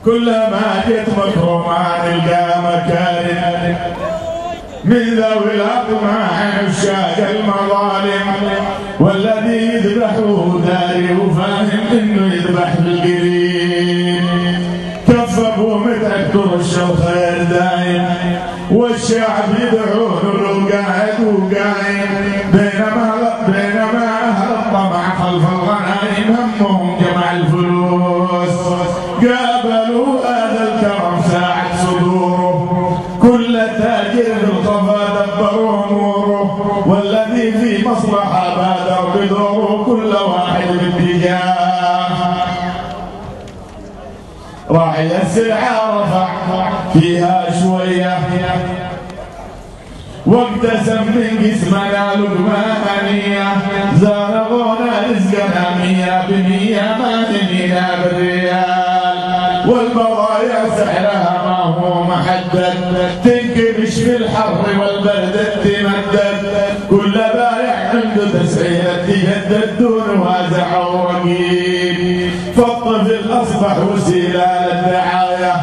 كلما جت مكرمة نلقى مكارم من ذوي الأطماع عشاق المظالم، والذي يذبحه داري وفاهم انه يذبح بالقريب. كففوا متأكد الخير دايم، والشعب يدعون له قاعد وقايم، بينما أهل الطمع خلف الغنائم همهم جمع الفلوس. قابلوا هذا الكرم ساعة صدوره، كل تاجر بالقفا دبروا أموره، والذي في مصلحة بادر بدوره كل واحد باتجاه. راعي السلعة رفع فيها شوية، واقتسم من قسمنا لقمة هنية، زارقونا رزقنا 100% ما تجينا بالريال، والبضايع سعرها ما هو محدد، تنكمش في الحر والبرد تمدد، كل بايع عنده تسعيرة تجدد دون وازع ورقيب. فالطفل أصبح وسيلة للدعاية،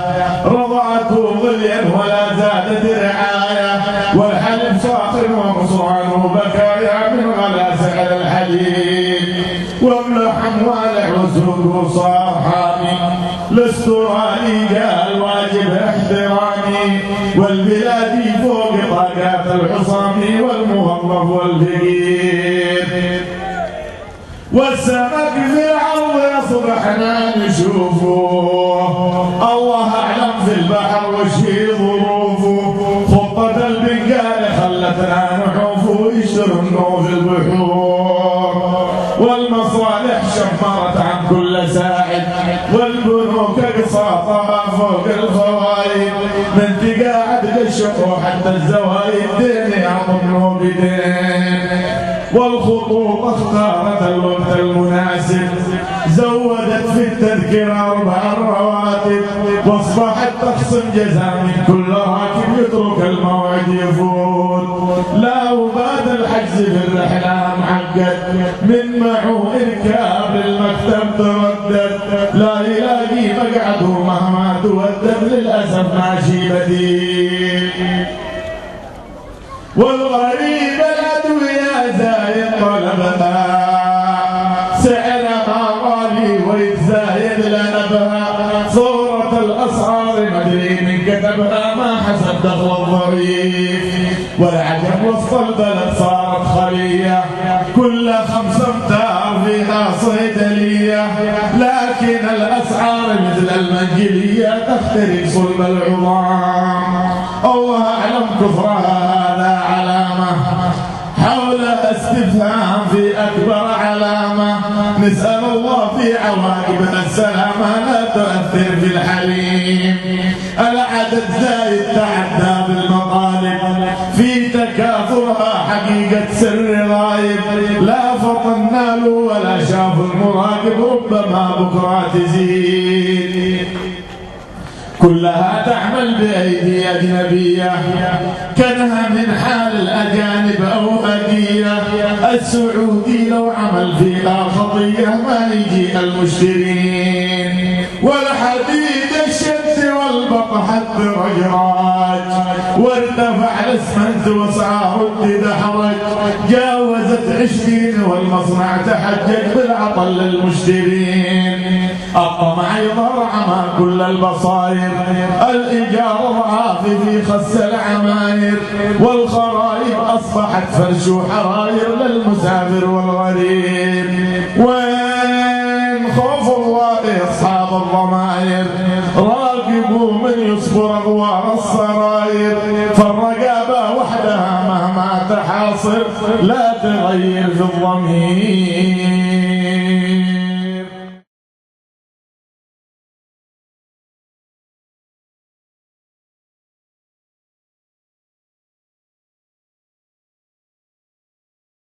رضعته غليا ولا زادت رعاية، والحليب صاخر ومصران وبكايا من غلا سعر الحليب، واملح اموال وسوقه صار حامي، الاسترالي قال واجب احترامي، والبلادي فوق طاقات الحصامي والموظف والفقير، والسمك في العرض يصبحنا نشوفه، الله اعلم في البحر وش هي ظروفه، خطة البقال خلتنا نحوف يشتروا في البحور، والمصالح شمرت عن كل ساعد، والبنوك اقساطها فوق الفوائد، من تقاعد قشطوا حتى الزوايد دين يعظموا بدين، والخطوط اختارت الوقت المناسب، زودت في التذكرة 4 رواتب، واصبحت تخصم جزاء من كل راكب يترك الموعد يفوت، لا وبعد الحجز في الرحلة معقد، من معه إركاب المكتب تردد، لا يلاقي مقعده مهما تودد، للأسف ماشي بديل، والغريب الأدوية زايد طلبها، سعرها غالي ويتزايد لنبها، صورة الأسعار مدري من كتبها ما حسب دخل الظريف، والعجب وسط البلد صارت خلية، كل 5 أمتار فيها صيدلية، لكن الأسعار مثل المنجلية تخترق صلب العظام، الله أعلم كفرها هذا علامة، حولها استفهام في أكبر علامة، نسأل الله في عواقبها السلامة لا تؤثر في الحليم، العدد زايد تعدى بالمطالب، في تكاثرها حقيقة سر غايب، لا فطنا له ولا شاف المراقب، ربما بكرة تزيد، كلها تعمل بأيدي أجنبية، كانها من حال الأجانب أو هدية، السعودي لو عمل فيها خطية ما يجي المشترين، والحديد الشمس والبطح الدرجات، وارتفع الاسمنت واسعاره تدحرج، جاوزت 20 والمصنع تحجج بالعطل للمشترين، الطمع يضر عمى كل البصائر، الإيجار ضعاف في خس العماير، والخرايب أصبحت فرش وحراير للمسافر والغريب، وين خوف الله أصحاب الضمائر، راقبوا من يصبر أغوار السراير، فالرقابة وحدها مهما تحاصر لا تغير في الضمير.